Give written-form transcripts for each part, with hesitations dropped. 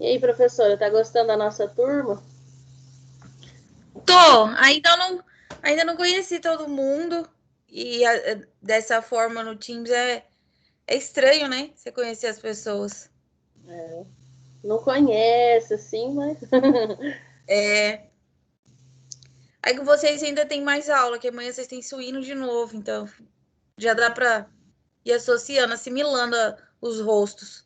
aí, professora, tá gostando da nossa turma? Tô, ainda não conheci todo mundo e dessa forma no Teams é estranho, né? Você conhecer as pessoas. Não conhece, assim, mas... É, aí com vocês ainda tem mais aula, que amanhã vocês têm suíno de novo, então já dá pra ir associando, assimilando os rostos.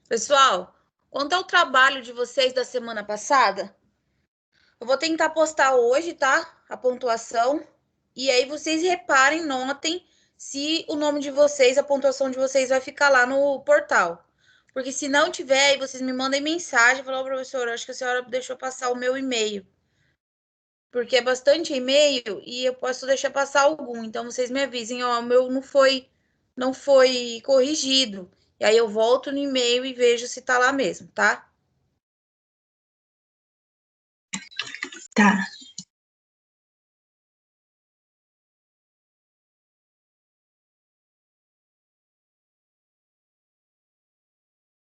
Pessoal, quanto ao trabalho de vocês da semana passada, eu vou tentar postar hoje, tá? A pontuação. E aí vocês reparem, notem se o nome de vocês, a pontuação de vocês vai ficar lá no portal. Porque se não tiver, aí vocês me mandem mensagem, falam, professor, acho que a senhora deixou passar o meu e-mail. Porque é bastante e-mail e eu posso deixar passar algum. Então vocês me avisem, ó, o meu não foi corrigido. E aí eu volto no e-mail e vejo se tá lá mesmo, tá? Tá.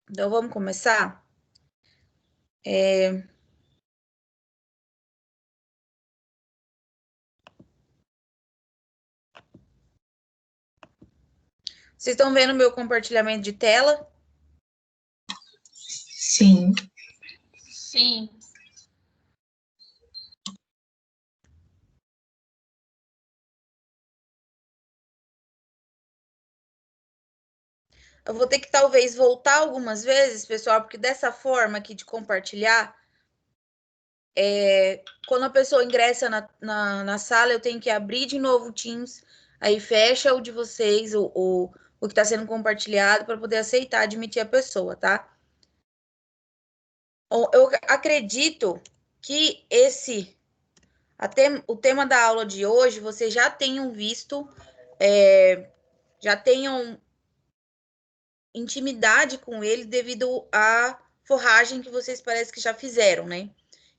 Então vamos começar? Vocês estão vendo meu compartilhamento de tela? Sim. Sim. Eu vou ter que talvez voltar algumas vezes, pessoal, porque dessa forma aqui de compartilhar, quando a pessoa ingressa na sala, eu tenho que abrir de novo o Teams, aí fecha o de vocês, o que está sendo compartilhado, para poder aceitar, admitir a pessoa, tá? Eu acredito que o tema da aula de hoje, vocês já tenham visto, já tenham intimidade com ele devido à forragem que vocês parecem que já fizeram, né?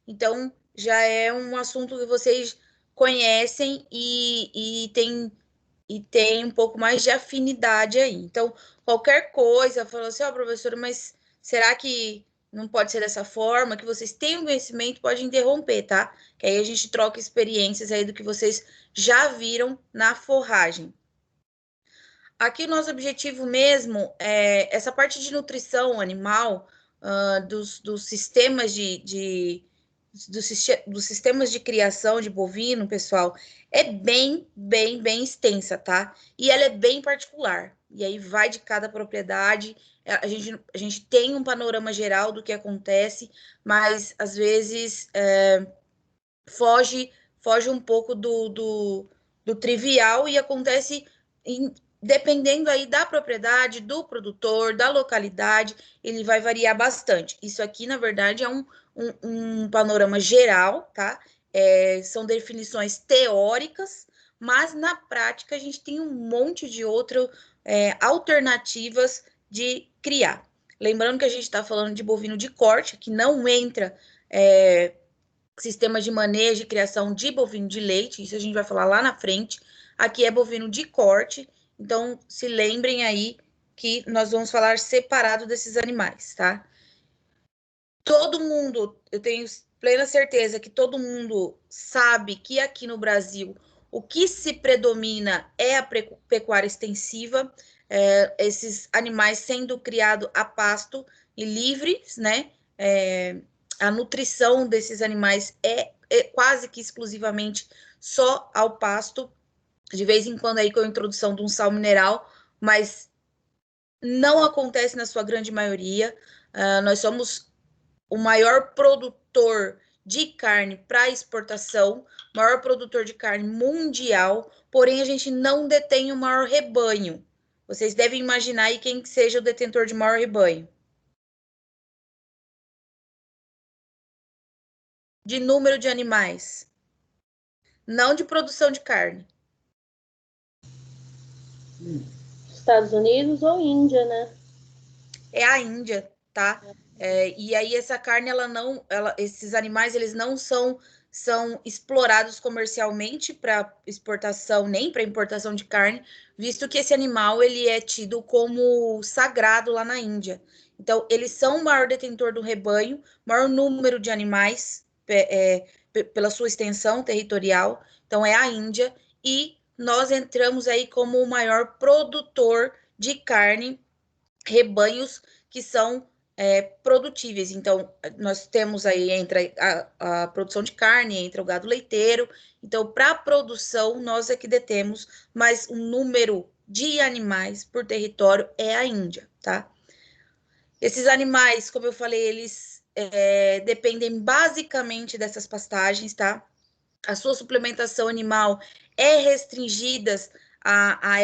Então, já é um assunto que vocês conhecem e tem um pouco mais de afinidade aí. Então, qualquer coisa, falou assim, ó, professora, mas será que não pode ser dessa forma? Que vocês tenham conhecimento, pode interromper, tá? Que aí a gente troca experiências aí do que vocês já viram na forragem. Aqui o nosso objetivo mesmo é essa parte de nutrição animal, dos sistemas dos sistemas de criação de bovino, pessoal, é bem extensa, tá? E ela é bem particular. E aí vai de cada propriedade. A gente tem um panorama geral do que acontece, mas às vezes foge um pouco do trivial e acontece dependendo aí da propriedade, do produtor, da localidade, ele vai variar bastante. Isso aqui, na verdade, é um panorama geral, tá? São definições teóricas, mas na prática a gente tem um monte de outras alternativas de criar. Lembrando que a gente está falando de bovino de corte, que não entra sistema de manejo e criação de bovino de leite, isso a gente vai falar lá na frente. Aqui é bovino de corte, então se lembrem aí que nós vamos falar separado desses animais, tá? Todo mundo, eu tenho plena certeza que todo mundo sabe que aqui no Brasil o que se predomina é a pecuária extensiva, esses animais sendo criados a pasto e livres, né? A nutrição desses animais é quase que exclusivamente só ao pasto, de vez em quando aí com a introdução de um sal mineral, mas não acontece na sua grande maioria. Nós somos o maior produtor de carne para exportação, maior produtor de carne mundial, porém a gente não detém o maior rebanho. Vocês devem imaginar aí quem que seja o detentor de maior rebanho. De número de animais, não de produção de carne. Estados Unidos ou Índia, né? É a Índia, tá? E aí essa carne, esses animais, eles não são explorados comercialmente para exportação, nem para importação de carne, visto que esse animal, ele é tido como sagrado lá na Índia. Então, eles são o maior detentor do rebanho, maior número de animais, pela sua extensão territorial. Então, é a Índia, e nós entramos aí como o maior produtor de carne, rebanhos que são produtíveis. Então, nós temos aí, entre a produção de carne, entre o gado leiteiro. Então, para a produção, nós é que detemos, mas o número de animais por território é a Índia, tá? Esses animais, como eu falei, eles dependem basicamente dessas pastagens, tá? A sua suplementação animal é restringida a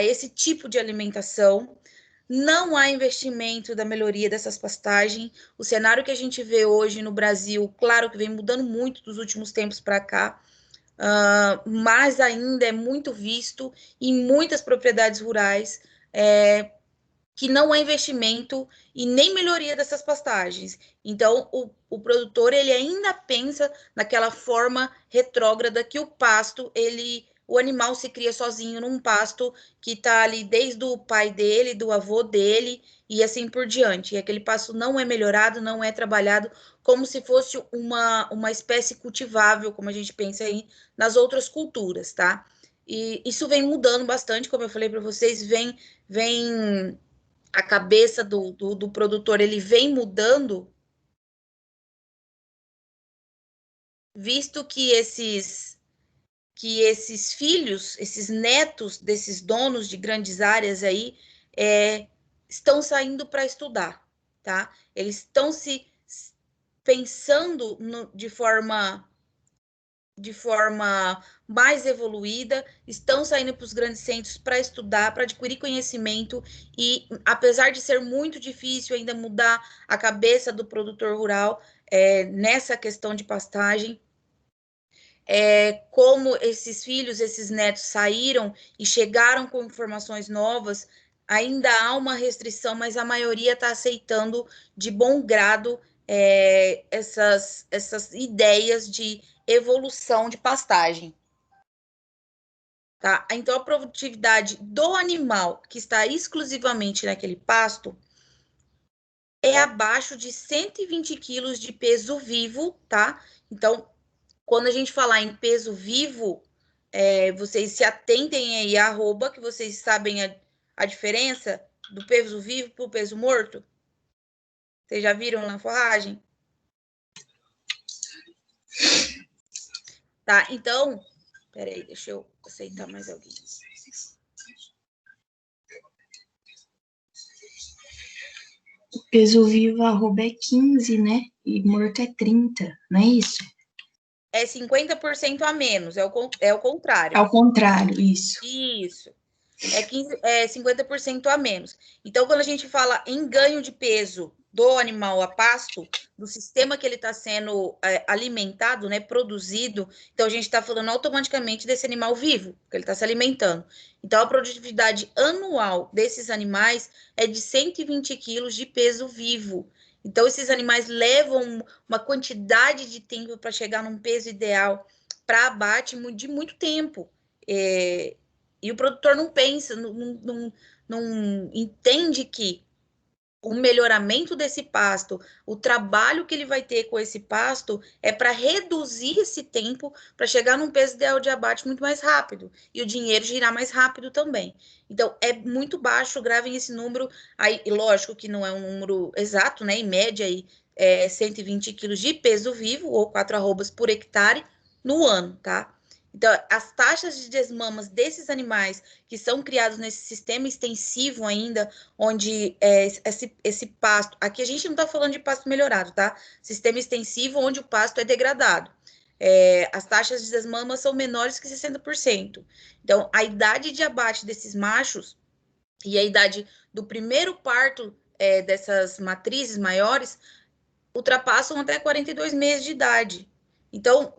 esse tipo de alimentação. Não há investimento da melhoria dessas pastagens. O cenário que a gente vê hoje no Brasil, claro que vem mudando muito dos últimos tempos para cá, mas ainda é muito visto em muitas propriedades rurais, que não há investimento e nem melhoria dessas pastagens. Então, o produtor, ele ainda pensa naquela forma retrógrada que o pasto, o animal se cria sozinho num pasto que está ali desde o pai dele, do avô dele, e assim por diante. E aquele pasto não é melhorado, não é trabalhado como se fosse uma espécie cultivável, como a gente pensa aí nas outras culturas, tá? E isso vem mudando bastante, como eu falei para vocês, vem a cabeça do produtor, ele vem mudando, visto que esses filhos, esses netos desses donos de grandes áreas aí, estão saindo para estudar, tá? Eles estão se pensando de forma mais evoluída, estão saindo para os grandes centros para estudar, para adquirir conhecimento, e apesar de ser muito difícil ainda mudar a cabeça do produtor rural nessa questão de pastagem, como esses filhos, esses netos saíram e chegaram com informações novas, ainda há uma restrição, mas a maioria está aceitando de bom grado essas ideias de evolução de pastagem. Tá? Então, a produtividade do animal que está exclusivamente naquele pasto é abaixo de 120 quilos de peso vivo, tá? Então, quando a gente falar em peso vivo, vocês se atentem aí à arroba, que vocês sabem a diferença do peso vivo para o peso morto. Vocês já viram na forragem? Tá, então, peraí, deixa eu aceitar mais alguém. O peso vivo, arroba é 15, né? E morto é 30, não é isso? É 50% a menos, é o contrário. Ao contrário, isso. Isso. É 50% a menos. Então, quando a gente fala em ganho de peso do animal a pasto, do sistema que ele está sendo alimentado, né, produzido, então a gente está falando automaticamente desse animal vivo, que ele está se alimentando. Então, a produtividade anual desses animais é de 120 quilos de peso vivo. Então, esses animais levam uma quantidade de tempo para chegar num peso ideal para abate de muito tempo. E o produtor não pensa, não entende que o melhoramento desse pasto, o trabalho que ele vai ter com esse pasto é para reduzir esse tempo para chegar num peso ideal de abate muito mais rápido e o dinheiro girar mais rápido também. Então, é muito baixo, gravem esse número aí, e lógico que não é um número exato, né? Em média aí 120 quilos de peso vivo ou 4 arrobas por hectare no ano, tá? Então, as taxas de desmamas desses animais que são criados nesse sistema extensivo ainda, onde esse pasto... Aqui a gente não está falando de pasto melhorado, tá? Sistema extensivo onde o pasto é degradado. As taxas de desmama são menores que 60%. Então, a idade de abate desses machos e a idade do primeiro parto dessas matrizes maiores ultrapassam até 42 meses de idade. Então,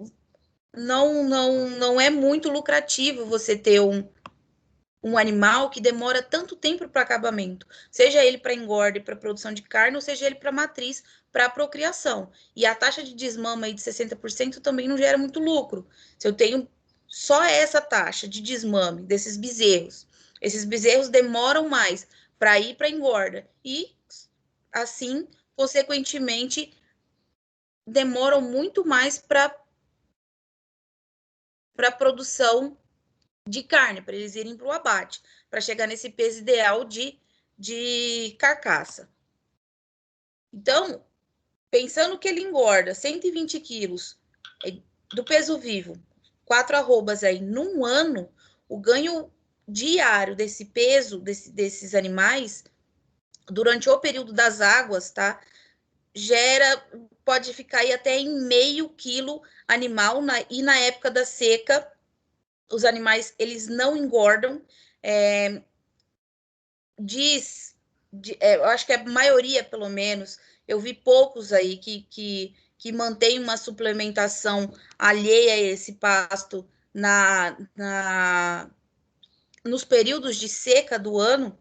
não é muito lucrativo você ter um animal que demora tanto tempo para acabamento, seja ele para engorda e para produção de carne, ou seja ele para matriz, para procriação. E a taxa de desmama aí de 60% também não gera muito lucro. Se eu tenho só essa taxa de desmame desses bezerros, esses bezerros demoram mais para ir para engorda e, assim, consequentemente, demoram muito mais para produção de carne, para eles irem para o abate, para chegar nesse peso ideal de carcaça. Então, pensando que ele engorda 120 quilos do peso vivo, 4 arrobas aí, num ano, o ganho diário desse peso, desses animais, durante o período das águas, tá? Pode ficar aí até em meio quilo animal, e na época da seca, os animais, eles não engordam. Eu acho que a maioria, pelo menos, eu vi poucos aí que mantém uma suplementação alheia a esse pasto nos períodos de seca do ano,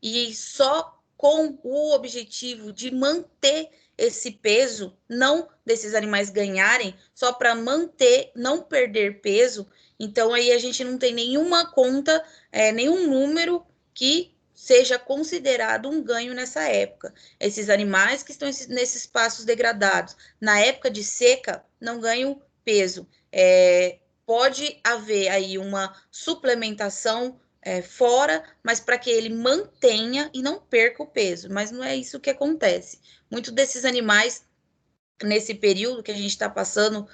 e só com o objetivo de manter esse peso, não desses animais ganharem, só para manter, não perder peso. Então, aí a gente não tem nenhuma conta, nenhum número que seja considerado um ganho nessa época. Esses animais que estão nesses espaços degradados, na época de seca, não ganham peso. Pode haver aí uma suplementação fora, mas para que ele mantenha e não perca o peso. Mas não é isso que acontece. Muitos desses animais, nesse período que a gente está passando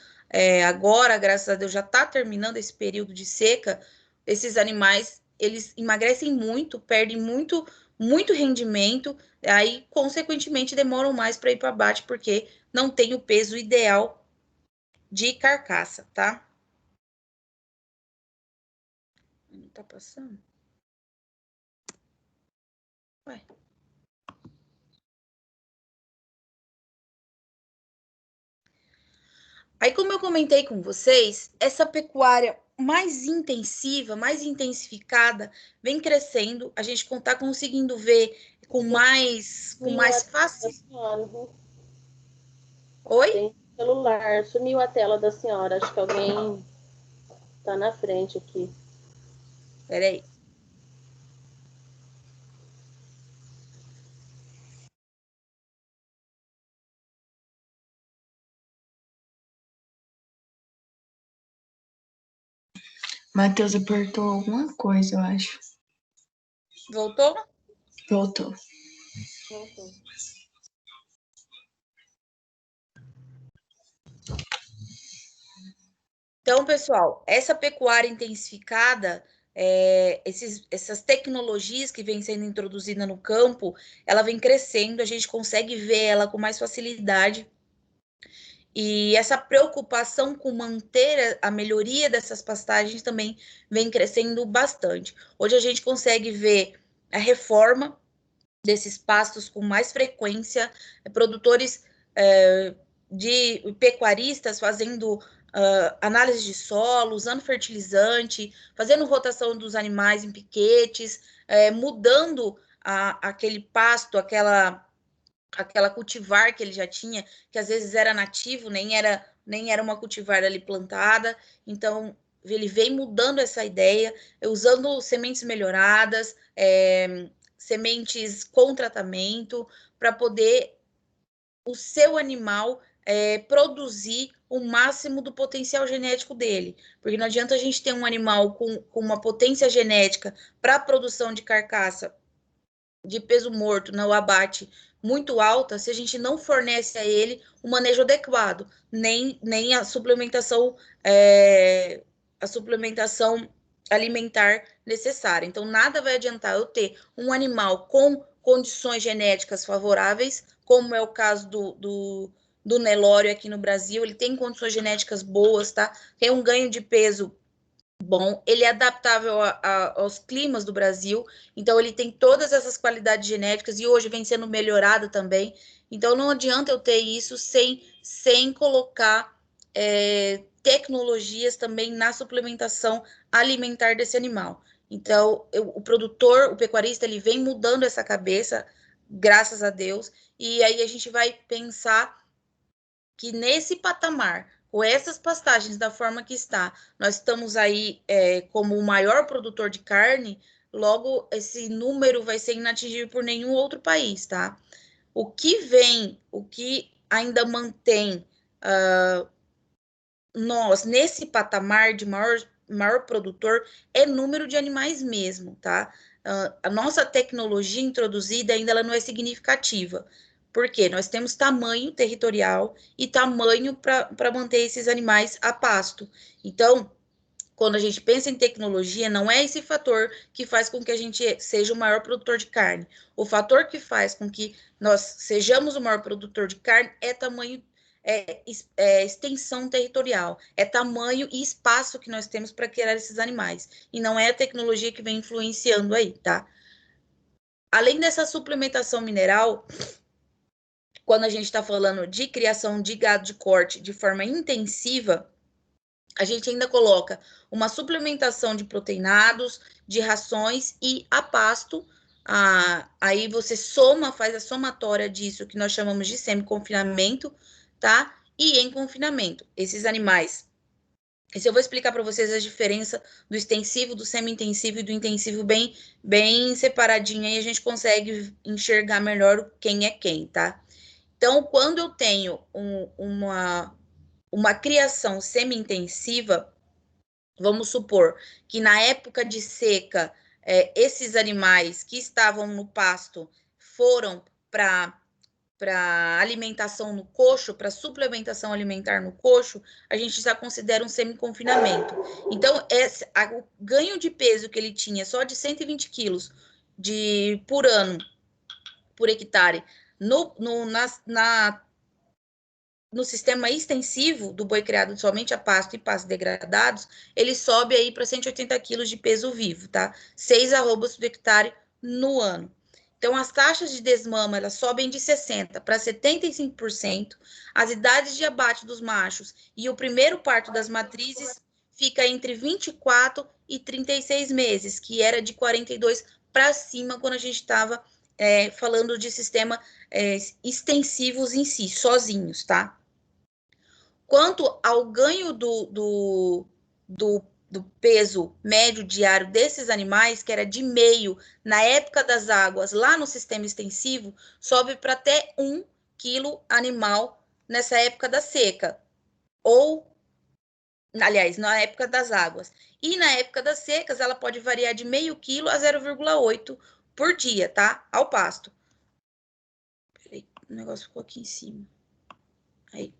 agora, graças a Deus, já está terminando esse período de seca, esses animais, eles emagrecem muito, perdem muito, muito rendimento, aí, consequentemente, demoram mais para ir para abate, porque não tem o peso ideal de carcaça, tá? Não tá passando? Ué. Aí, como eu comentei com vocês, essa pecuária mais intensiva, mais intensificada, vem crescendo. A gente está conseguindo ver com mais fácil. Oi? Tem celular, sumiu a tela da senhora. Acho que alguém tá na frente aqui. Peraí. Matheus apertou alguma coisa, eu acho. Voltou? Voltou. Então, pessoal, essa pecuária intensificada, essas tecnologias que vêm sendo introduzidas no campo, ela vem crescendo, a gente consegue ver ela com mais facilidade. E essa preocupação com manter a melhoria dessas pastagens também vem crescendo bastante. Hoje a gente consegue ver a reforma desses pastos com mais frequência, produtores de pecuaristas fazendo análise de solo, usando fertilizante, fazendo rotação dos animais em piquetes, mudando aquele pasto, aquela cultivar que ele já tinha, que às vezes era nativo, nem era uma cultivar ali plantada. Então, ele vem mudando essa ideia, usando sementes melhoradas, sementes com tratamento, para poder o seu animal produzir o máximo do potencial genético dele. Porque não adianta a gente ter um animal com uma potência genética para a produção de carcaça de peso morto no abate muito alta, se a gente não fornece a ele o manejo adequado, nem a suplementação a suplementação alimentar necessária. Então, nada vai adiantar eu ter um animal com condições genéticas favoráveis, como é o caso do Nelore aqui no Brasil. Ele tem condições genéticas boas, tá? Tem um ganho de peso bom, ele é adaptável aos climas do Brasil, então ele tem todas essas qualidades genéticas e hoje vem sendo melhorado também. Então não adianta eu ter isso sem colocar tecnologias também na suplementação alimentar desse animal. Então o produtor, o pecuarista, ele vem mudando essa cabeça, graças a Deus, e aí a gente vai pensar que nesse patamar, com essas pastagens da forma que está, nós estamos aí como o maior produtor de carne, logo esse número vai ser inatingível por nenhum outro país, tá? O que vem, o que ainda mantém nós nesse patamar de maior produtor é número de animais mesmo, tá? A nossa tecnologia introduzida ainda ela não é significativa. Por quê? Nós temos tamanho territorial e tamanho para manter esses animais a pasto. Então, quando a gente pensa em tecnologia, não é esse fator que faz com que a gente seja o maior produtor de carne. O fator que faz com que nós sejamos o maior produtor de carne é tamanho, extensão territorial, é tamanho e espaço que nós temos para criar esses animais. E não é a tecnologia que vem influenciando aí, tá? Além dessa suplementação mineral, quando a gente está falando de criação de gado de corte de forma intensiva, a gente ainda coloca uma suplementação de proteinados, de rações e a pasto. Aí você faz a somatória disso que nós chamamos de semi-confinamento, tá? E em confinamento. Esses animais. Esse eu vou explicar para vocês a diferença do extensivo, do semi-intensivo e do intensivo bem separadinho, aí a gente consegue enxergar melhor quem é quem, tá? Então, quando eu tenho uma criação semi-intensiva, vamos supor que na época de seca, esses animais que estavam no pasto foram para alimentação no coxo, para suplementação alimentar no coxo, a gente já considera um semi-confinamento. Então, o ganho de peso que ele tinha só de 120 quilos por ano, por hectare, no sistema extensivo do boi criado somente a pasto e pastos degradados, ele sobe aí para 180 quilos de peso vivo, tá? 6 arrobas por hectare no ano. Então, as taxas de desmama, elas sobem de 60% para 75%, as idades de abate dos machos e o primeiro parto das matrizes fica entre 24 e 36 meses, que era de 42 para cima quando a gente estava falando de sistema extensivos em si, sozinhos, tá? Quanto ao ganho do peso médio diário desses animais, que era de meio na época das águas, lá no sistema extensivo, sobe para até 1 quilo animal nessa época da seca. Ou, aliás, na época das águas. E na época das secas, ela pode variar de meio quilo a 0,8 por dia, tá? Ao pasto. Peraí, o negócio ficou aqui em cima. Aí.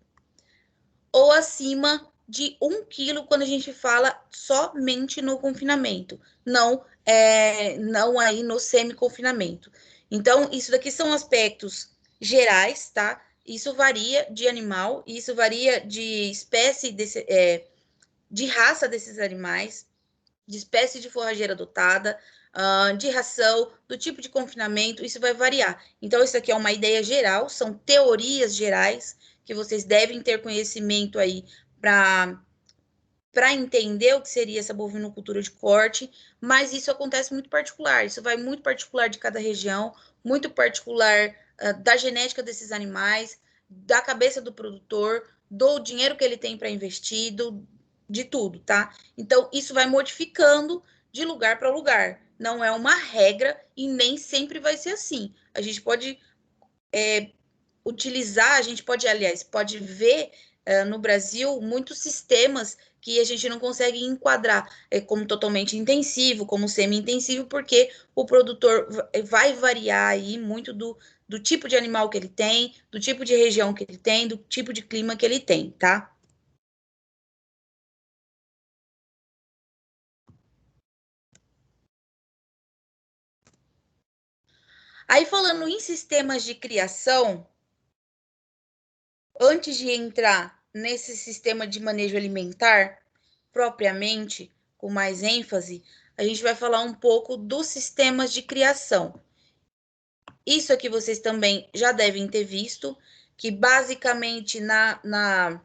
Ou acima de 1 quilo quando a gente fala somente no confinamento, não aí no semi-confinamento. Então, isso daqui são aspectos gerais, tá? Isso varia de animal, isso varia de espécie, de raça desses animais, de espécie de forrageira adotada, de ração, do tipo de confinamento, isso vai variar. Então, isso aqui é uma ideia geral, são teorias gerais, que vocês devem ter conhecimento aí para entender o que seria essa bovinocultura de corte, mas isso acontece muito particular, isso vai muito particular de cada região, muito particular da genética desses animais, da cabeça do produtor, do dinheiro que ele tem para investir, de tudo, tá? Então, isso vai modificando de lugar para lugar, não é uma regra e nem sempre vai ser assim. A gente pode utilizar, a gente pode, aliás, pode ver no Brasil muitos sistemas que a gente não consegue enquadrar como totalmente intensivo, como semi-intensivo, porque o produtor vai variar aí muito do tipo de animal que ele tem, do tipo de região que ele tem, do tipo de clima que ele tem, tá? Aí, falando em sistemas de criação, antes de entrar nesse sistema de manejo alimentar, propriamente, com mais ênfase, a gente vai falar um pouco dos sistemas de criação. Isso aqui vocês também já devem ter visto, que basicamente na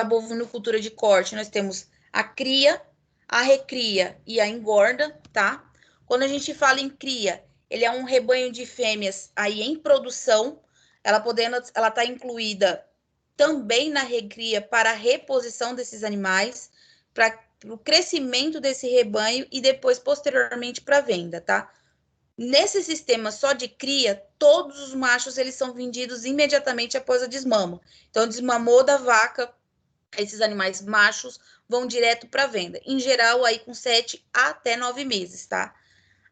bovinocultura de corte nós temos a cria, a recria e a engorda, tá? Quando a gente fala em cria, ele é um rebanho de fêmeas aí em produção, ela está incluída também na recria para a reposição desses animais, para o crescimento desse rebanho e depois, posteriormente, para venda, tá? Nesse sistema só de cria, todos os machos eles são vendidos imediatamente após a desmama. Então, desmamou da vaca, esses animais machos vão direto para venda. Em geral, aí com 7 até 9 meses, tá?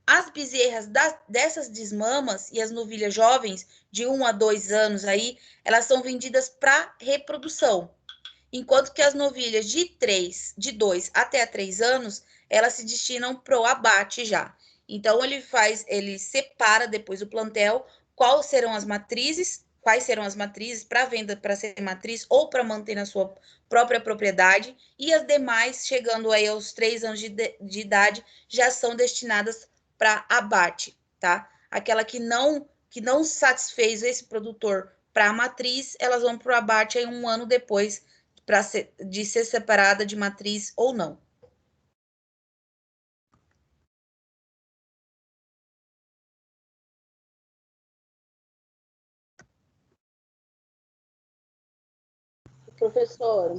As bezerras dessas desmamas e as novilhas jovens, de 1 a 2 anos aí, elas são vendidas para reprodução. Enquanto que as novilhas de 2 até 3 anos, elas se destinam para o abate já. Então, ele separa depois o plantel quais serão as matrizes para venda para ser matriz ou para manter na sua própria propriedade, e as demais, chegando aí aos 3 anos de idade, já são destinadas para abate, tá? Aquela que não satisfez esse produtor para a matriz, elas vão para o abate aí 1 ano depois de ser separada de matriz ou não. Professor,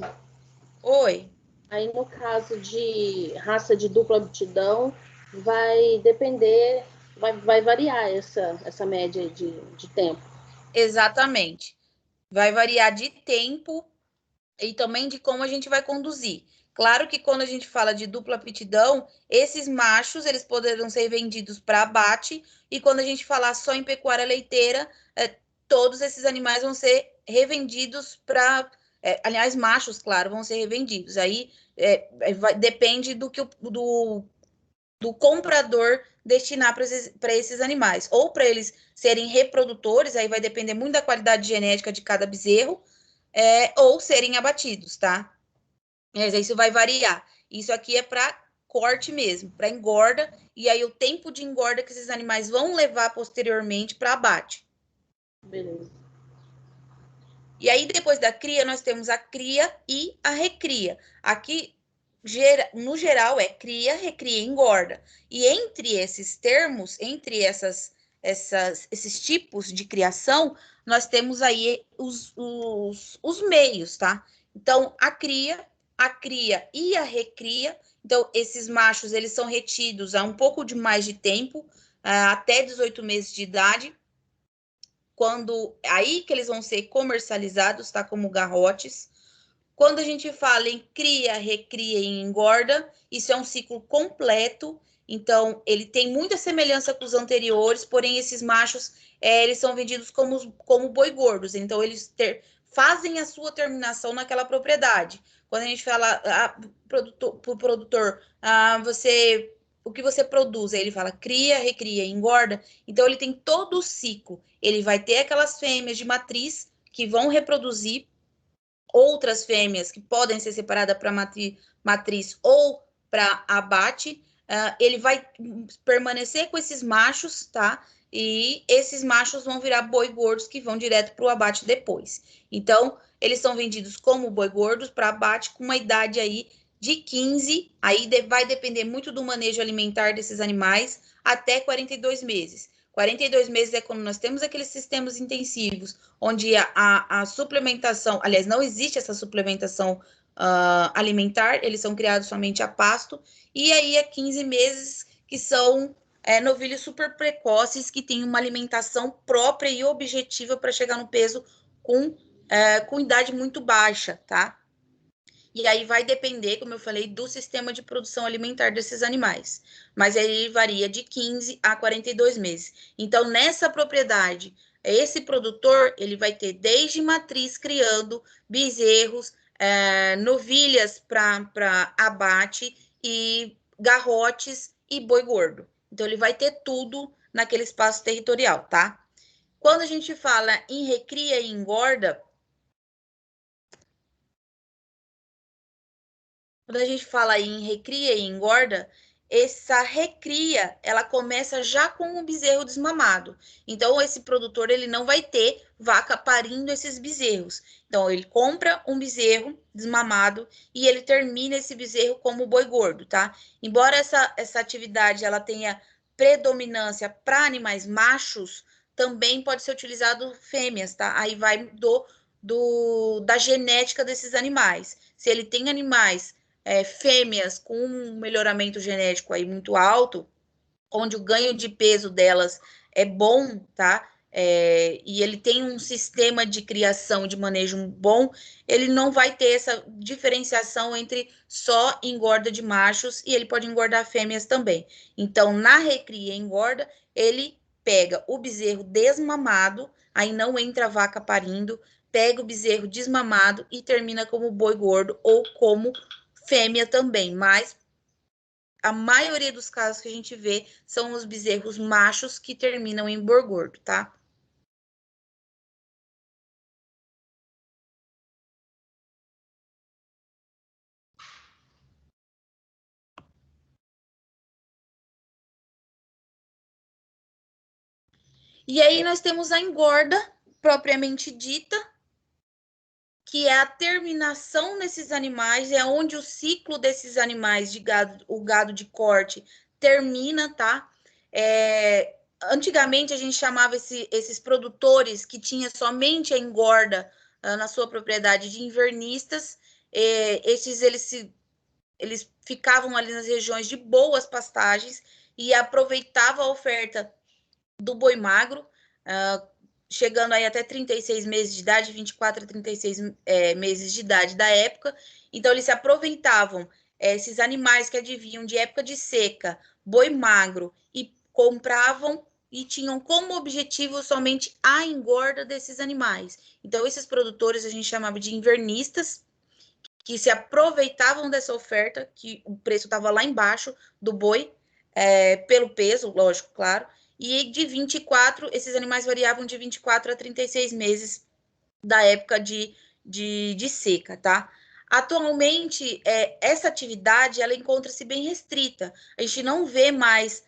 Oi. aí no caso de raça de dupla aptidão, vai depender, vai variar essa média de tempo. Exatamente. Vai variar de tempo e também de como a gente vai conduzir. Claro que quando a gente fala de dupla aptidão, esses machos eles poderão ser vendidos para abate, e quando a gente falar só em pecuária leiteira, todos esses animais vão ser revendidos para, aliás, machos, claro, vão ser revendidos. Aí depende do comprador destinar para esses animais, ou para eles serem reprodutores, aí vai depender muito da qualidade genética de cada bezerro, ou serem abatidos, tá? Mas isso vai variar. Isso aqui é para corte mesmo, para engorda, e aí o tempo de engorda que esses animais vão levar posteriormente para abate. Beleza. E aí, depois da cria, nós temos a cria e a recria. Aqui, no geral, é cria, recria e engorda. E entre esses termos, entre esses tipos de criação, nós temos aí os meios, tá? Então, a cria e a recria. Então, esses machos, eles são retidos há um pouco de mais de tempo, até 18 meses de idade, aí que eles vão ser comercializados, tá? Como garrotes. Quando a gente fala em cria, recria e engorda, isso é um ciclo completo. Então, ele tem muita semelhança com os anteriores, porém, esses machos, eles são vendidos como boi gordos. Então, eles fazem a sua terminação naquela propriedade. Quando a gente fala para o produtor, o que você produz? Aí ele fala cria, recria, engorda. Então, ele tem todo o ciclo. Ele vai ter aquelas fêmeas de matriz que vão reproduzir outras fêmeas que podem ser separadas para matriz ou para abate. Ele vai permanecer com esses machos, tá? E esses machos vão virar boi gordos que vão direto para o abate depois. Então, eles são vendidos como boi gordos para abate com uma idade aí de 15, aí vai depender muito do manejo alimentar desses animais, até 42 meses. 42 meses é quando nós temos aqueles sistemas intensivos, onde a suplementação, aliás, não existe essa suplementação alimentar, eles são criados somente a pasto, e aí é 15 meses que são novilhos super precoces, que têm uma alimentação própria e objetiva para chegar no peso com idade muito baixa, tá? E aí vai depender, como eu falei, do sistema de produção alimentar desses animais. Mas aí varia de 15 a 42 meses. Então, nessa propriedade, esse produtor, ele vai ter desde matriz criando bezerros, novilhas para abate e garrotes e boi gordo. Então, ele vai ter tudo naquele espaço territorial, tá? Quando a gente fala em recria e engorda, quando a gente fala em recria e engorda, essa recria, ela começa já com o bezerro desmamado. Então, esse produtor, ele não vai ter vaca parindo esses bezerros. Então, ele compra um bezerro desmamado e ele termina esse bezerro como boi gordo, tá? Embora essa atividade, ela tenha predominância para animais machos, também pode ser utilizado fêmeas, tá? Aí vai da genética desses animais. Se ele tem animais fêmeas com um melhoramento genético aí muito alto, onde o ganho de peso delas é bom, tá? E ele tem um sistema de criação, de manejo bom, ele não vai ter essa diferenciação entre só engorda de machos e ele pode engordar fêmeas também. Então, na recria e engorda, ele pega o bezerro desmamado, aí não entra a vaca parindo, pega o bezerro desmamado e termina como boi gordo ou como fêmea também, mas a maioria dos casos que a gente vê são os bezerros machos que terminam em boi gordo, tá? E aí nós temos a engorda propriamente dita, que é a terminação desses animais, é onde o ciclo desses animais de gado, o gado de corte, termina, tá? Antigamente a gente chamava esses produtores que tinha somente a engorda na sua propriedade de invernistas. Eles ficavam ali nas regiões de boas pastagens e aproveitavam a oferta do boi magro, chegando aí até 36 meses de idade, 24 a 36 meses de idade da época. Então, eles se aproveitavam esses animais que advinham de época de seca, boi magro, e compravam e tinham como objetivo somente a engorda desses animais. Então, esses produtores a gente chamava de invernistas, que se aproveitavam dessa oferta, que o preço estava lá embaixo do boi, pelo peso, lógico, claro, e de 24, esses animais variavam de 24 a 36 meses da época de seca, tá? Atualmente, essa atividade, ela encontra-se bem restrita. A gente não vê mais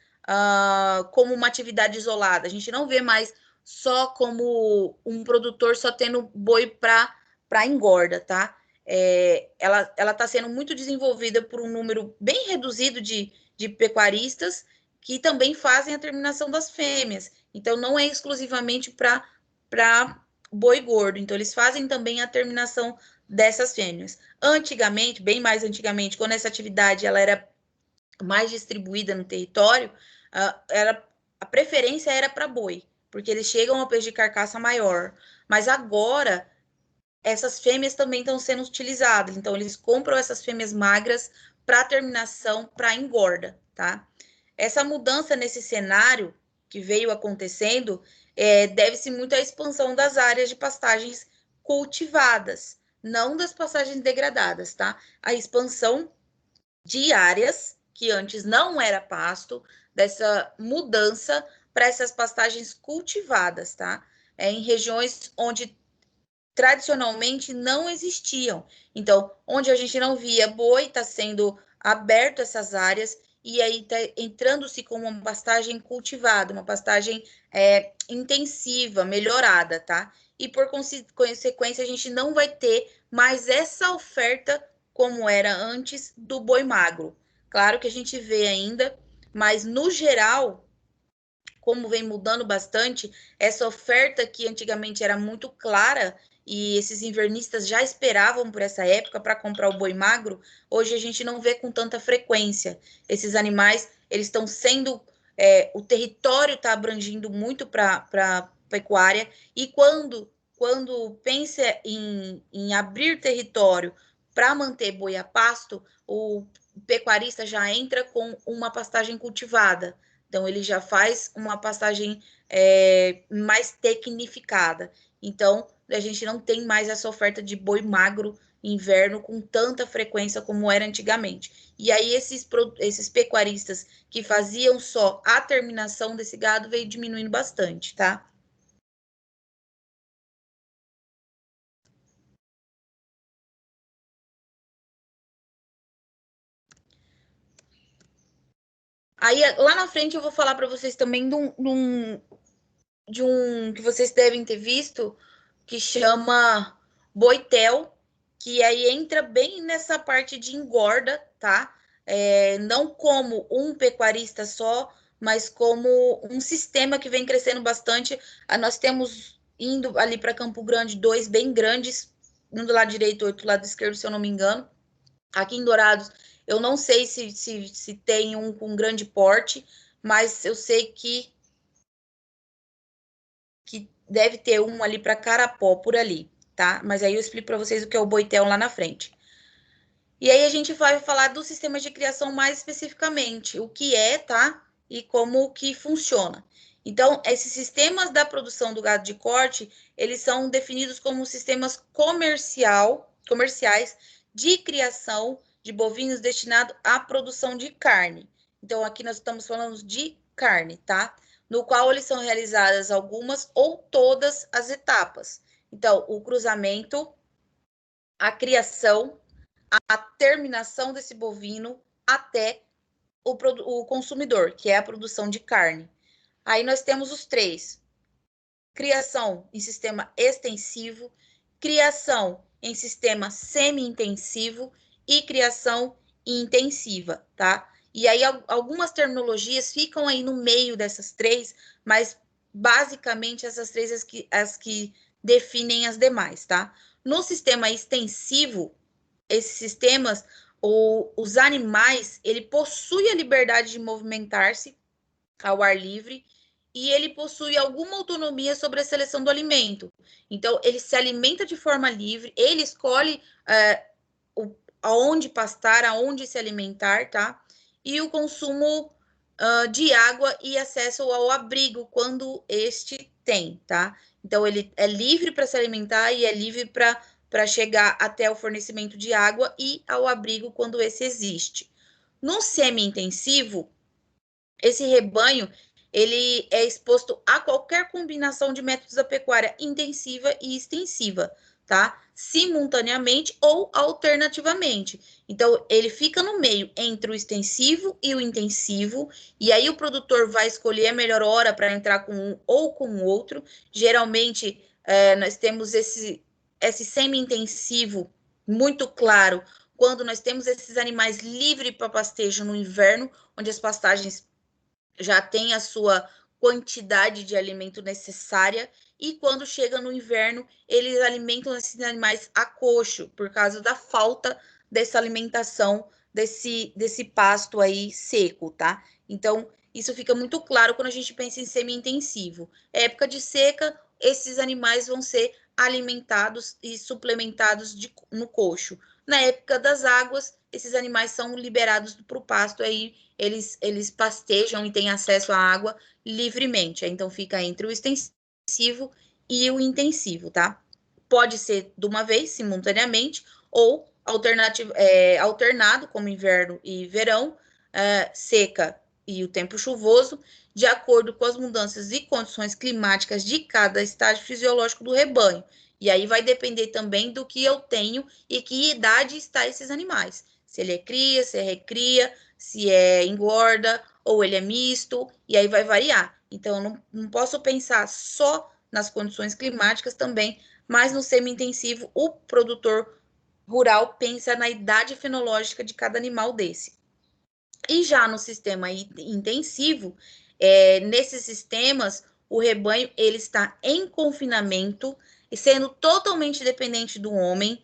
como uma atividade isolada, a gente não vê mais só como um produtor só tendo boi para engorda, tá? Ela está sendo muito desenvolvida por um número bem reduzido de pecuaristas que também fazem a terminação das fêmeas. Então, não é exclusivamente para boi gordo. Então, eles fazem também a terminação dessas fêmeas. Antigamente, bem mais antigamente, quando essa atividade ela era mais distribuída no território, a preferência era para boi, porque eles chegam a peso de carcaça maior. Mas agora, essas fêmeas também estão sendo utilizadas. Então, eles compram essas fêmeas magras para terminação, para engorda, tá? Essa mudança nesse cenário que veio acontecendo deve-se muito à expansão das áreas de pastagens cultivadas, não das pastagens degradadas, tá? A expansão de áreas que antes não era pasto, dessa mudança para essas pastagens cultivadas, tá? Em regiões onde tradicionalmente não existiam. Então, onde a gente não via boi, está sendo aberto essas áreas e aí está entrando-se com uma pastagem cultivada, uma pastagem intensiva, melhorada, tá? E por consequência, a gente não vai ter mais essa oferta como era antes do boi magro. Claro que a gente vê ainda, mas no geral, como vem mudando bastante, essa oferta que antigamente era muito clara e esses invernistas já esperavam por essa época para comprar o boi magro, hoje a gente não vê com tanta frequência. Esses animais, eles estão sendo, o território está abrangindo muito para pecuária e quando pensa em abrir território para manter boi a pasto, o pecuarista já entra com uma pastagem cultivada. Então, ele já faz uma pastagem mais tecnificada. Então, a gente não tem mais essa oferta de boi magro inverno com tanta frequência como era antigamente. E aí esses pecuaristas que faziam só a terminação desse gado veio diminuindo bastante, tá? Aí lá na frente eu vou falar para vocês também de um que vocês devem ter visto, que chama Boitel, que aí entra bem nessa parte de engorda, tá? Não como um pecuarista só, mas como um sistema que vem crescendo bastante. Nós temos, indo ali para Campo Grande, 2 bem grandes, um do lado direito, outro do lado esquerdo, se eu não me engano. Aqui em Dourados, eu não sei se tem um com grande porte, mas eu sei que deve ter um ali para Carapó, por ali, tá? Mas aí eu explico para vocês o que é o Boitel lá na frente. E aí a gente vai falar do sistema de criação mais especificamente, o que é, tá? E como que funciona. Então, esses sistemas da produção do gado de corte, eles são definidos como sistemas comerciais de criação de bovinos destinados à produção de carne. Então, aqui nós estamos falando de carne, tá? No qual eles são realizadas algumas ou todas as etapas. Então, o cruzamento, a criação, a terminação desse bovino até o consumidor, que é a produção de carne. Aí nós temos os 3: criação em sistema extensivo, criação em sistema semi-intensivo e criação intensiva, tá? E aí algumas terminologias ficam aí no meio dessas 3, mas basicamente essas 3 as que definem as demais, tá? No sistema extensivo, esses sistemas, os animais, ele possui a liberdade de movimentar-se ao ar livre e ele possui alguma autonomia sobre a seleção do alimento. Então, ele se alimenta de forma livre, ele escolhe aonde pastar, aonde se alimentar, tá? E o consumo de água e acesso ao abrigo quando este tem, tá? Então, ele é livre para se alimentar e é livre para chegar até o fornecimento de água e ao abrigo quando esse existe. No semi-intensivo, esse rebanho ele é exposto a qualquer combinação de métodos da pecuária intensiva e extensiva, tá? Simultaneamente ou alternativamente. Então, ele fica no meio entre o extensivo e o intensivo, e aí o produtor vai escolher a melhor hora para entrar com um ou com o outro. Geralmente, nós temos esse semi-intensivo muito claro quando nós temos esses animais livres para pastejo no inverno, onde as pastagens já tem a sua quantidade de alimento necessária, e quando chega no inverno, eles alimentam esses animais a coxo, por causa da falta dessa alimentação, desse pasto aí seco, tá? Então, isso fica muito claro quando a gente pensa em semi-intensivo. Época de seca, esses animais vão ser alimentados e suplementados no coxo. Na época das águas, esses animais são liberados para o pasto, aí eles pastejam e têm acesso à água livremente. Então, fica entre o extensivo e o intensivo, tá? Pode ser de uma vez, simultaneamente, ou alternado, como inverno e verão, seca e o tempo chuvoso, de acordo com as mudanças e condições climáticas de cada estágio fisiológico do rebanho. E aí vai depender também do que eu tenho e que idade está esses animais. Se ele é cria, se é recria, se é engorda ou ele é misto, e aí vai variar. Então, eu não posso pensar só nas condições climáticas também, mas no semi-intensivo, o produtor rural pensa na idade fenológica de cada animal desse. E já no sistema intensivo, nesses sistemas, o rebanho ele está em confinamento e sendo totalmente dependente do homem.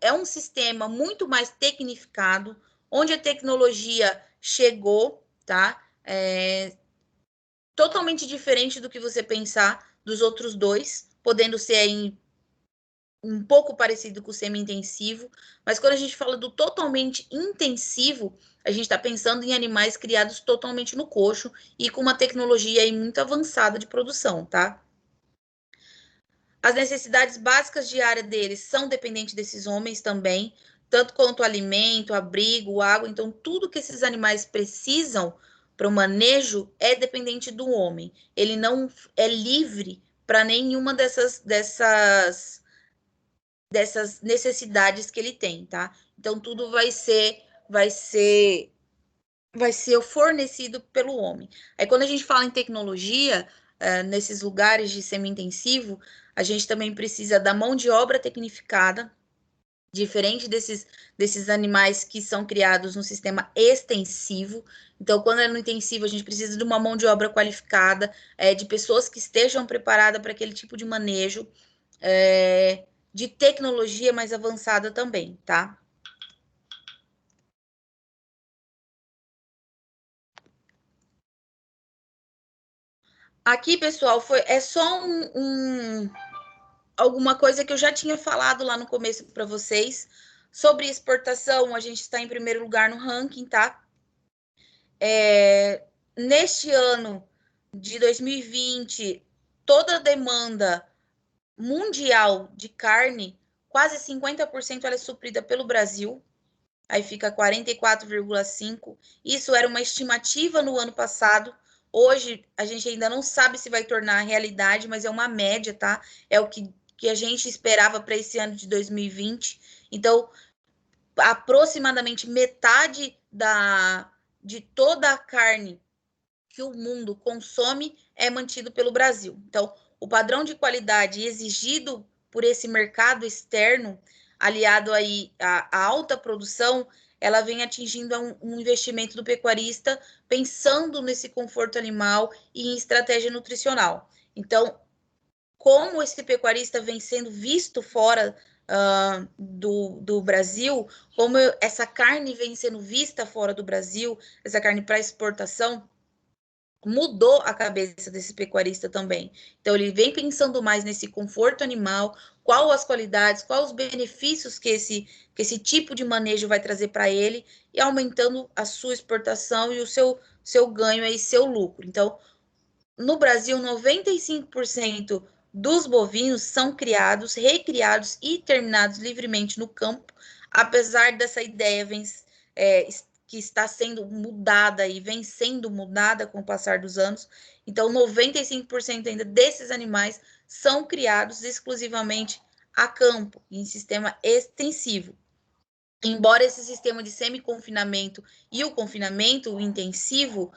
É um sistema muito mais tecnificado, onde a tecnologia chegou, tá? Totalmente diferente do que você pensar dos outros dois, podendo ser um pouco parecido com o semi-intensivo, mas quando a gente fala do totalmente intensivo, a gente está pensando em animais criados totalmente no coxo e com uma tecnologia aí muito avançada de produção, tá? As necessidades básicas diárias deles são dependentes desses homens também, tanto quanto alimento, abrigo, água. Então, tudo que esses animais precisam para o manejo é dependente do homem. Ele não é livre para nenhuma dessas necessidades que ele tem, tá? Então, tudo vai ser fornecido pelo homem. Aí, quando a gente fala em tecnologia, nesses lugares de semi-intensivo, a gente também precisa da mão de obra tecnificada, diferente desses animais que são criados no sistema extensivo. Então, quando é no intensivo, a gente precisa de uma mão de obra qualificada, de pessoas que estejam preparadas para aquele tipo de manejo, de tecnologia mais avançada também, tá? Aqui, pessoal, é só alguma coisa que eu já tinha falado lá no começo para vocês. Sobre exportação, a gente está em primeiro lugar no ranking, tá? Neste ano de 2020, toda a demanda mundial de carne, quase 50% ela é suprida pelo Brasil. Aí fica 44,5%. Isso era uma estimativa no ano passado. Hoje, a gente ainda não sabe se vai tornar realidade, mas é uma média, tá? É o que a gente esperava para esse ano de 2020. Então, aproximadamente metade de toda a carne que o mundo consome é mantido pelo Brasil. Então, o padrão de qualidade exigido por esse mercado externo, aliado aí à alta produção, ela vem atingindo um investimento do pecuarista pensando nesse conforto animal e em estratégia nutricional. Então, como esse pecuarista vem sendo visto fora do Brasil, como essa carne vem sendo vista fora do Brasil, essa carne para exportação, mudou a cabeça desse pecuarista também. Então, ele vem pensando mais nesse conforto animal, qual as qualidades, quais os benefícios que esse tipo de manejo vai trazer para ele, e aumentando a sua exportação e o seu ganho e seu lucro. Então, no Brasil, 95% dos bovinos são criados, recriados e terminados livremente no campo, apesar dessa ideia que está sendo mudada e vem sendo mudada com o passar dos anos. Então, 95% ainda desses animais são criados exclusivamente a campo, em sistema extensivo. Embora esse sistema de semi-confinamento e o confinamento intensivo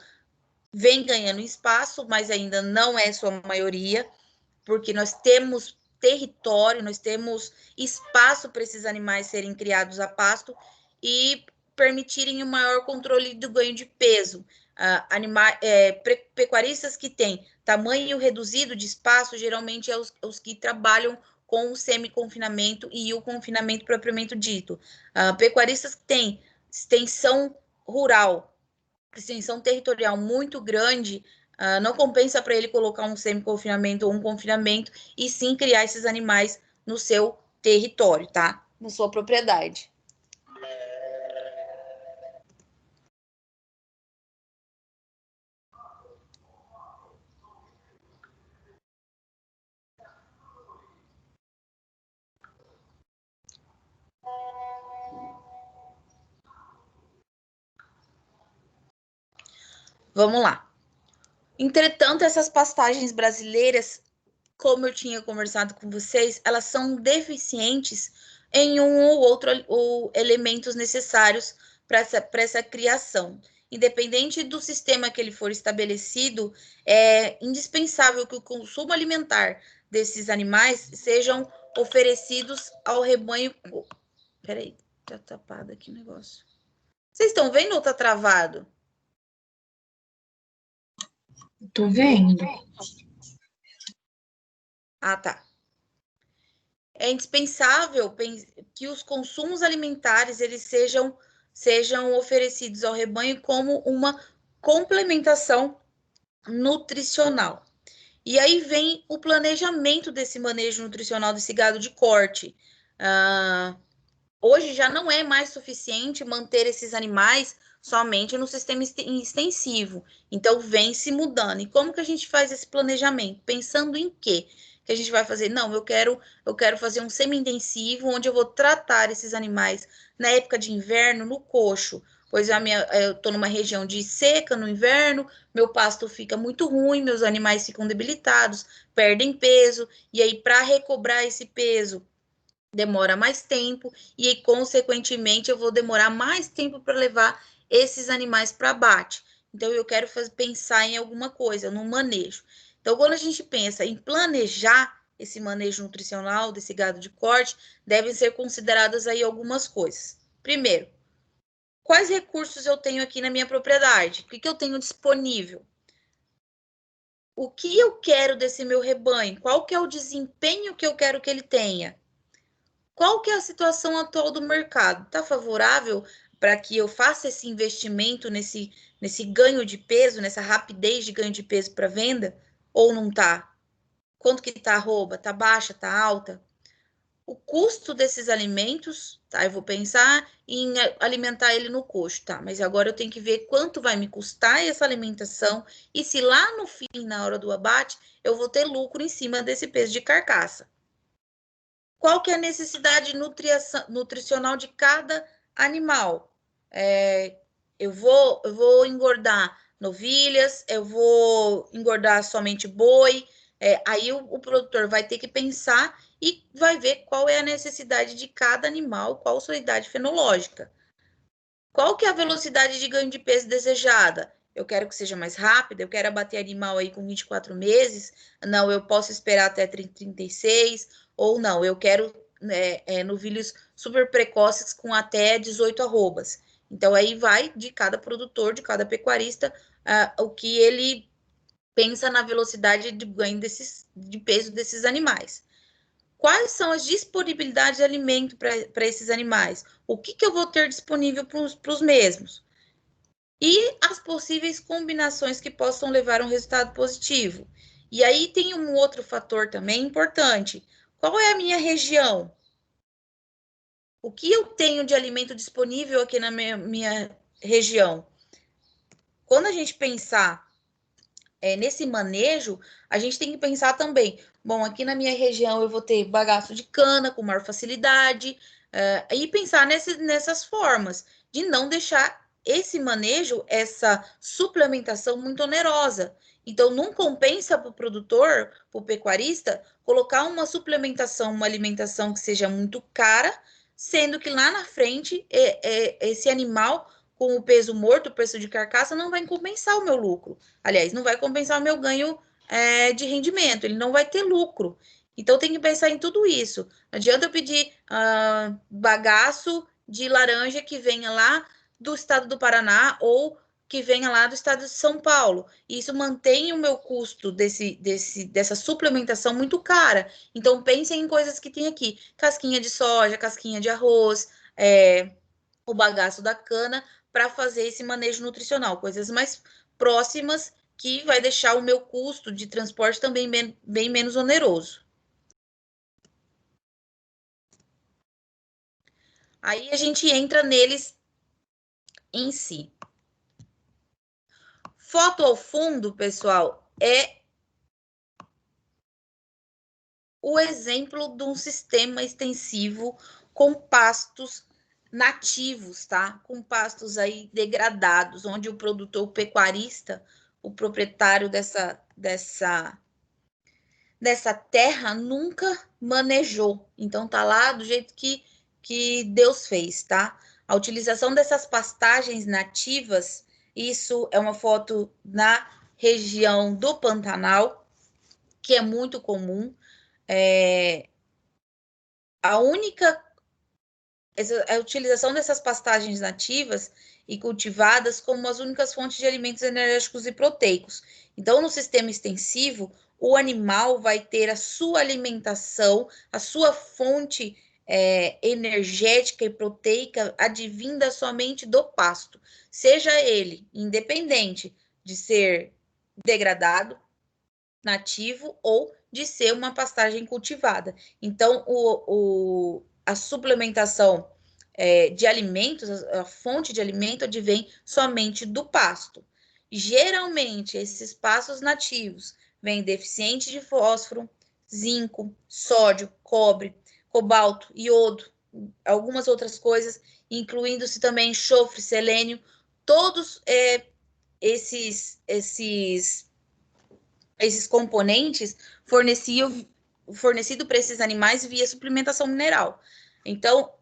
vem ganhando espaço, mas ainda não é sua maioria, porque nós temos território, nós temos espaço para esses animais serem criados a pasto e permitirem um maior controle do ganho de peso. Pecuaristas que têm tamanho reduzido de espaço, geralmente é os que trabalham com o semi-confinamento e o confinamento propriamente dito. Pecuaristas que têm extensão rural, extensão territorial muito grande, não compensa para ele colocar um semi-confinamento ou um confinamento, e sim criar esses animais no seu território, tá? Na sua propriedade. Vamos lá. Entretanto, essas pastagens brasileiras, como eu tinha conversado com vocês, elas são deficientes em um ou outro elementos necessários para essa criação. Independente do sistema que ele for estabelecido, é indispensável que o consumo alimentar desses animais sejam oferecidos ao rebanho. Peraí, tá tapado aqui o negócio. Vocês estão vendo ou tá travado? Tô vendo. Ah, tá. É indispensável que os consumos alimentares eles sejam oferecidos ao rebanho como uma complementação nutricional. E aí vem o planejamento desse manejo nutricional desse gado de corte. Hoje já não é mais suficiente manter esses animais somente no sistema extensivo. Então, vem se mudando. E como que a gente faz esse planejamento? Pensando em quê? que a gente vai fazer? Não, eu quero fazer um semi-intensivo, onde eu vou tratar esses animais na época de inverno no coxo, pois eu estou numa região de seca no inverno, meu pasto fica muito ruim, meus animais ficam debilitados, perdem peso, e aí para recobrar esse peso demora mais tempo, e aí, consequentemente, eu vou demorar mais tempo para levar esses animais para abate. Então, eu quero pensar em alguma coisa, num manejo. Então, quando a gente pensa em planejar esse manejo nutricional desse gado de corte, devem ser consideradas aí algumas coisas. Primeiro, quais recursos eu tenho aqui na minha propriedade? O que eu tenho disponível? O que eu quero desse meu rebanho? Qual que é o desempenho que eu quero que ele tenha? Qual que é a situação atual do mercado? Está favorável para que eu faça esse investimento nesse ganho de peso, nessa rapidez de ganho de peso para venda? Ou não está? Quanto que está a arroba? Está baixa? Está alta? O custo desses alimentos, tá? Eu vou pensar em alimentar ele no coxo, tá? Mas agora eu tenho que ver quanto vai me custar essa alimentação e se lá no fim, na hora do abate, eu vou ter lucro em cima desse peso de carcaça. Qual que é a necessidade nutricional de cada animal? Eu vou engordar novilhas, eu vou engordar somente boi. Aí o produtor vai ter que pensar e vai ver qual é a necessidade de cada animal, qual sua idade fenológica. Qual que é a velocidade de ganho de peso desejada? Eu quero que seja mais rápida, eu quero abater animal aí com 24 meses, não, eu posso esperar até 36, ou não, eu quero novilhos super precoces com até 18 arrobas. Então, aí vai de cada produtor, de cada pecuarista, o que ele pensa na velocidade de ganho de peso desses animais. Quais são as disponibilidades de alimento para esses animais? O que eu vou ter disponível para os mesmos? E as possíveis combinações que possam levar a um resultado positivo. E aí tem um outro fator também importante. Qual é a minha região? O que eu tenho de alimento disponível aqui na minha região? Quando a gente pensar nesse manejo, a gente tem que pensar também, bom, aqui na minha região eu vou ter bagaço de cana com maior facilidade, e pensar nessas formas de não deixar esse manejo, essa suplementação muito onerosa. Então, não compensa para o produtor, para o pecuarista, colocar uma suplementação, uma alimentação que seja muito cara, sendo que lá na frente esse animal com o peso morto, o preço de carcaça, não vai compensar o meu lucro. Aliás, não vai compensar o meu ganho de rendimento, ele não vai ter lucro. Então, tem que pensar em tudo isso. Não adianta eu pedir bagaço de laranja que venha lá do estado do Paraná ou que venha lá do estado de São Paulo. Isso mantém o meu custo dessa suplementação muito cara. Então, pensem em coisas que tem aqui. Casquinha de soja, casquinha de arroz, o bagaço da cana, para fazer esse manejo nutricional. Coisas mais próximas que vai deixar o meu custo de transporte também bem menos oneroso. Aí a gente entra neles em si. Foto ao fundo, pessoal, é o exemplo de um sistema extensivo com pastos nativos, tá? Com pastos aí degradados, onde o produtor, o pecuarista, o proprietário dessa terra nunca manejou. Então tá lá do jeito que Deus fez, tá? A utilização dessas pastagens nativas, isso é uma foto na região do Pantanal, que é muito comum. A utilização dessas pastagens nativas e cultivadas como as únicas fontes de alimentos energéticos e proteicos. Então, no sistema extensivo, o animal vai ter a sua alimentação, a sua fonte energética e proteica advinda somente do pasto, seja ele independente de ser degradado, nativo ou de ser uma pastagem cultivada. Então, a suplementação de alimentos, a fonte de alimento advém somente do pasto. Geralmente, esses pastos nativos vêm deficientes de fósforo, zinco, sódio, cobre, cobalto, iodo, algumas outras coisas, incluindo-se também enxofre, selênio, todos esses componentes fornecido para esses animais via suplementação mineral. Então,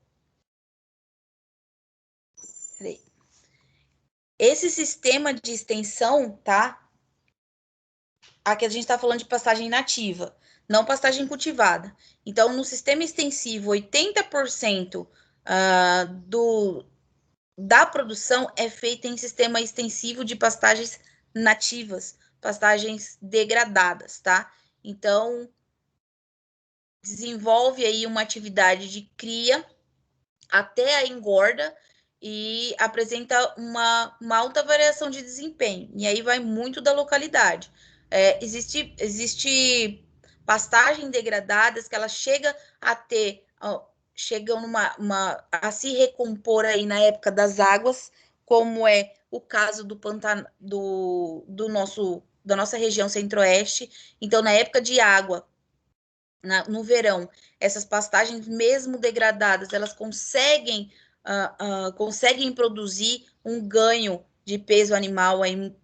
esse sistema de extensão, tá? Aqui a gente está falando de pastagem nativa, não pastagem cultivada. Então, no sistema extensivo, 80% da produção é feita em sistema extensivo de pastagens nativas, pastagens degradadas, tá? Então, desenvolve aí uma atividade de cria até a engorda e apresenta uma alta variação de desempenho. E aí vai muito da localidade. Existe pastagem degradadas que ela chega a ter, chegam a se recompor aí na época das águas, como é o caso do pantano da nossa região centro-oeste. Então, na época de água, no verão, essas pastagens, mesmo degradadas, elas conseguem produzir um ganho de peso animal aí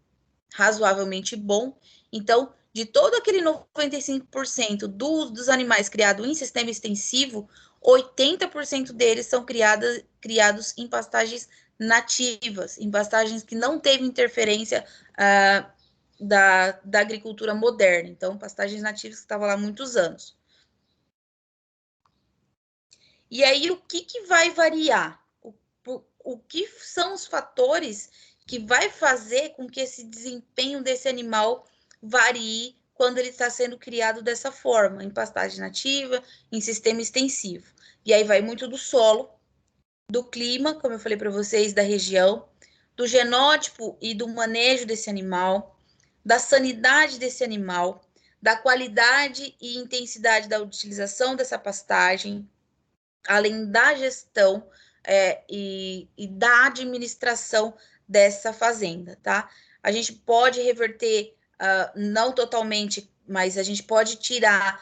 razoavelmente bom. Então, de todo aquele 95% dos animais criados em sistema extensivo, 80% deles são criados em pastagens nativas, em pastagens que não teve interferência da agricultura moderna. Então, pastagens nativas que estavam lá há muitos anos. E aí, o que vai variar? O que são os fatores que vai fazer com que esse desempenho desse animal varie quando ele está sendo criado dessa forma, em pastagem nativa, em sistema extensivo? E aí vai muito do solo, do clima, como eu falei para vocês, da região, do genótipo e do manejo desse animal, da sanidade desse animal, da qualidade e intensidade da utilização dessa pastagem, além da gestão e da administração dessa fazenda, tá? A gente pode reverter, não totalmente, mas a gente pode tirar